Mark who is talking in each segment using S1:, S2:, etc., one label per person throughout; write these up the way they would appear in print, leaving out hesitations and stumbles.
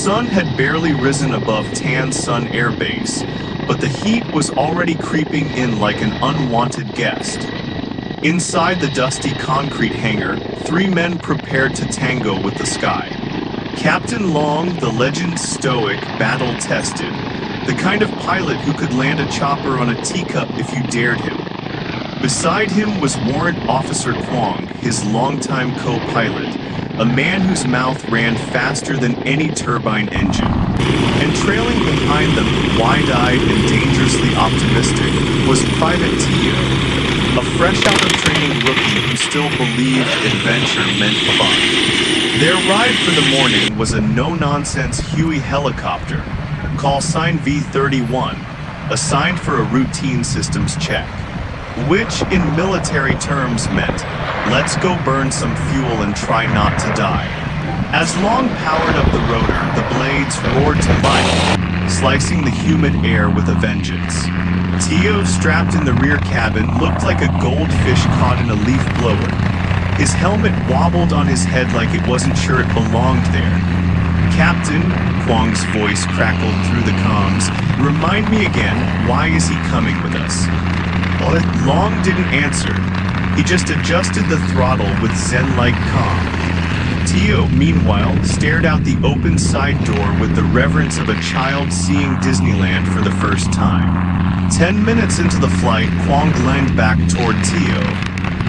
S1: sun had barely risen above Tan Sun Air Base, but the heat was already creeping in like an unwanted guest. Inside the dusty concrete hangar, three men prepared to tango with the sky. Captain Long, the legend stoic, battle-tested, the kind of pilot who could land a chopper on a teacup if you dared him. Beside him was Warrant Officer Kwong, his longtime co-pilot, a man whose mouth ran faster than any turbine engine. And trailing behind them, wide-eyed and dangerously optimistic, was Private Tio, a fresh-out-of-training rookie who still believed adventure meant fun. Their ride for the morning was a no-nonsense Huey helicopter, call sign V-31, assigned for a routine systems check, which in military terms meant, let's go burn some fuel and try not to die. As Long powered up the rotor, the blades roared to life, slicing the humid air with a vengeance. Tio, strapped in the rear cabin, looked like a goldfish caught in a leaf blower. His helmet wobbled on his head like it wasn't sure it belonged there. Captain, Kwong's voice crackled through the comms, remind me again, why is he coming with us? Long didn't answer. He just adjusted the throttle with zen-like calm. Tio, meanwhile, stared out the open side door with the reverence of a child seeing Disneyland for the first time. 10 minutes into the flight, Kwong leaned back toward Tio.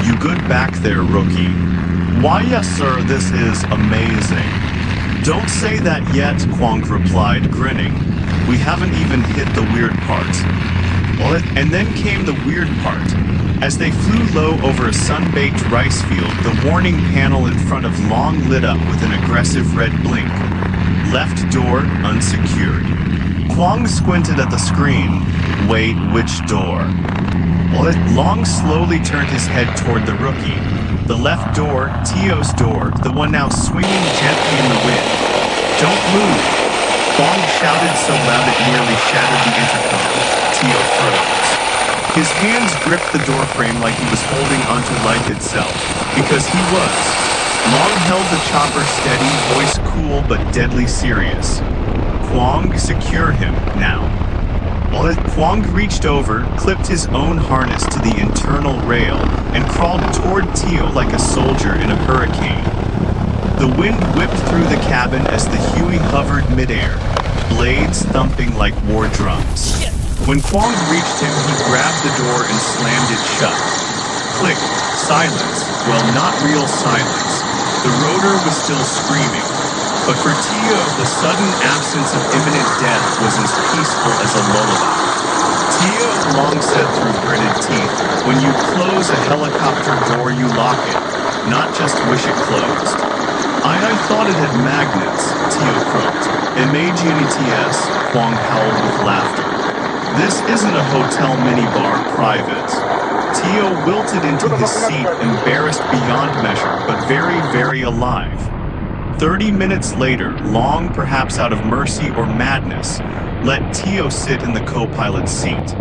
S1: You good back there, rookie? Why, yes, sir, this is amazing. Don't say that yet, Kwong replied, grinning. We haven't even hit the weird part. And then came the weird part. As they flew low over a sun-baked rice field, the warning panel in front of Long lit up with an aggressive red blink. Left door unsecured. Kwong squinted at the screen. Wait, which door? Long slowly turned his head toward the rookie. The left door, Tio's door, the one now swinging gently in the wind. Don't move! Kwong shouted so loud it nearly shattered the intercom. Tio froze. His hands gripped the doorframe like he was holding onto life itself, because he was. Long held the chopper steady, voice cool but deadly serious. Kwong, secure him, now. Kwong reached over, clipped his own harness to the internal rail, and crawled toward Tio like a soldier in a hurricane. The wind whipped through the cabin as the Huey hovered midair, blades thumping like war drums. When Kwong reached him, he grabbed the door and slammed it shut. Click. Silence. Well, not real silence. The rotor was still screaming. But for Tio, the sudden absence of imminent death was as peaceful as a lullaby. Tio, Long said through gritted teeth, when you close a helicopter door, you lock it, not just wish it closed. I thought it had magnets, Tio croaked. M-A-G-N-E-T-S, Kwong howled with laughter. This isn't a hotel minibar, Private. Tio wilted into his seat, embarrassed beyond measure, but very, very alive. 30 minutes later, Long, perhaps out of mercy or madness, let Tio sit in the co-pilot's seat.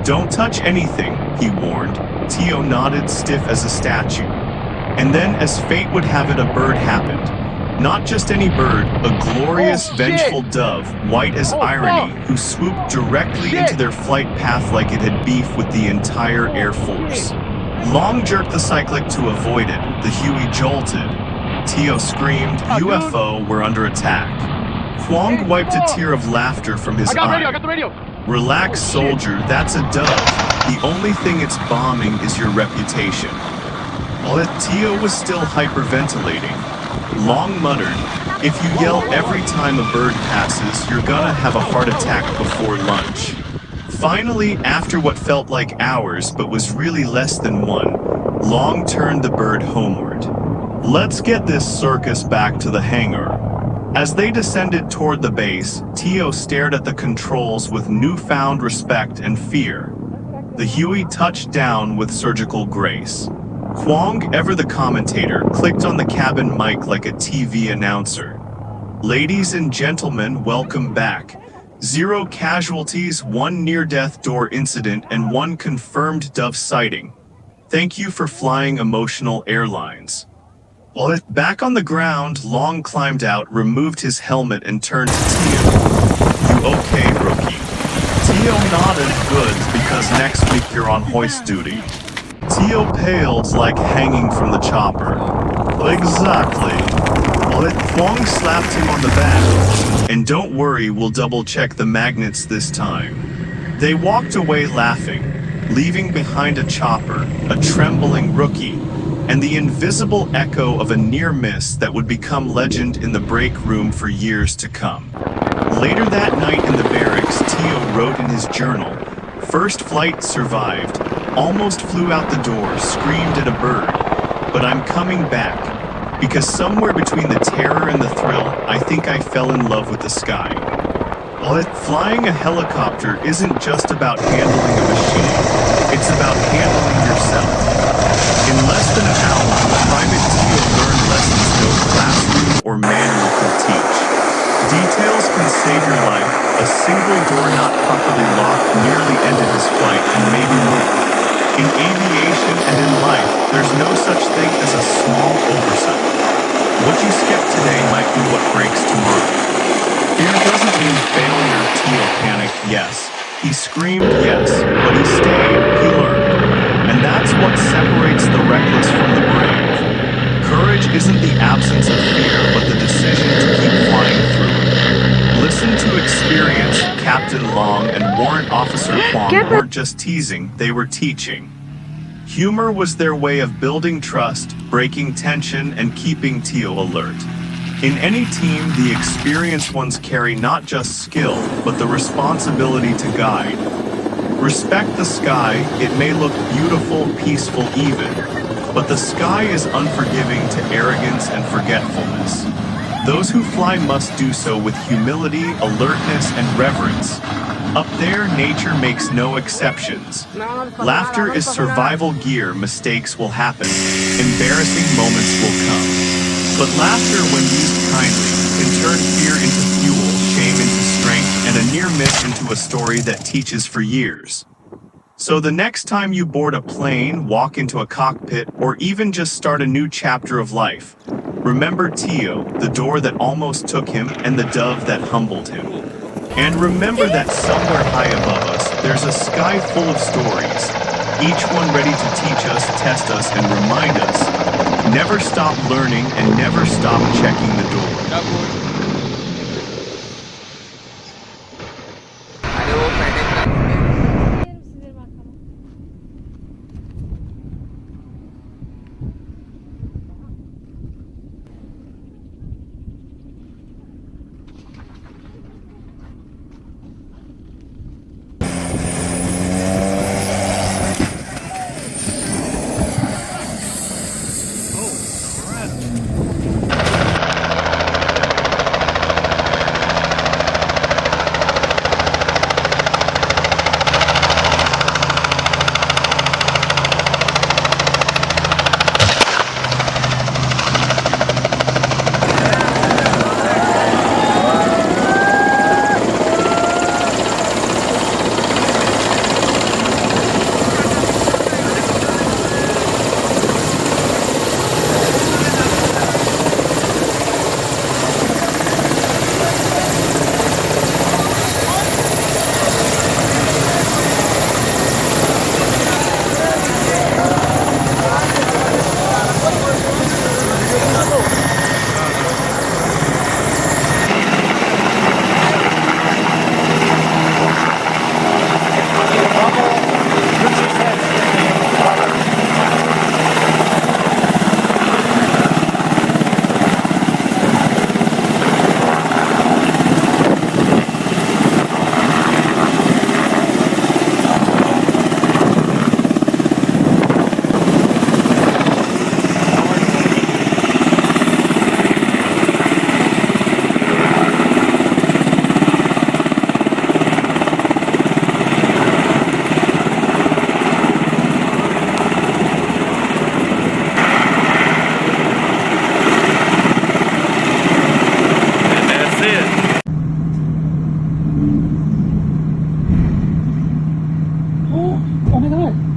S1: Don't touch anything, he warned. Tio nodded, stiff as a statue. And then, as fate would have it, a bird happened. Not just any bird, a glorious, vengeful dove, white as irony, who swooped directly into their flight path like it had beef with the entire Air Force. Long jerked the cyclic to avoid it. The Huey jolted. Tio screamed, UFO, we're under attack. Kwong wiped a tear of laughter from his eye. Relax, soldier, that's a dove. The only thing it's bombing is your reputation. Tio was still hyperventilating. Long muttered, if you yell every time a bird passes, you're gonna have a heart attack before lunch. Finally, after what felt like hours but was really less than one, Long turned the bird homeward. Let's get this circus back to the hangar. As they descended toward the base, Tio stared at the controls with newfound respect and fear. The Huey touched down with surgical grace. Kwong, ever the commentator, clicked on the cabin mic like a TV announcer. Ladies and gentlemen, welcome back. 0 casualties, 1 near-death door incident, and 1 confirmed dove sighting. Thank you for flying Emotional Airlines. Back on the ground, Long climbed out, removed his helmet, and turned to Tio. "You okay, rookie?" Tio nodded. "Good, because next week you're on hoist duty." Tio paled, like hanging from the chopper. "Exactly." Long slapped him on the back. "And don't worry, we'll double-check the magnets this time." They walked away laughing, leaving behind a chopper, a trembling rookie, and the invisible echo of a near miss that would become legend in the break room for years to come. Later that night in the barracks, Tio wrote in his journal, "First flight survived, almost flew out the door, screamed at a bird, but I'm coming back, because somewhere between the terror and the thrill, I think I fell in love with the sky." Flying a helicopter isn't just about handling a machine, it's about handling yourself. In less than an hour, Private Tio learned lessons no classroom or manual could teach. Details can save your life. A single door not properly locked nearly ended his flight, and maybe more. In aviation and in life, there's no such thing as a small oversight. What you skip today might be what breaks tomorrow. Fear doesn't mean failure. Tio panicked, yes. He screamed, yes. But he stayed, he learned. And that's what separates the reckless from the brave. Courage isn't the absence of fear, but the decision to keep flying through it. Listen to experience. Captain Long and Warrant Officer Kwong weren't just teasing, they were teaching. Humor was their way of building trust, breaking tension, and keeping Tio alert. In any team, the experienced ones carry not just skill, but the responsibility to guide. Respect the sky. It may look beautiful, peaceful even, but the sky is unforgiving to arrogance and forgetfulness. Those who fly must do so with humility, alertness, and reverence. Up there, nature makes no exceptions. Laughter is survival gear. Mistakes will happen. Embarrassing moments will come. But laughter, when used kindly, can turn fear into fuel, shame into strength, and a near miss into a story that teaches for years. So the next time you board a plane, walk into a cockpit, or even just start a new chapter of life, remember Tio, the door that almost took him, and the dove that humbled him. And remember that somewhere high above us, there's a sky full of stories, each one ready to teach us, test us, and remind us. Never stop learning and never stop checking the door.
S2: Oh my god.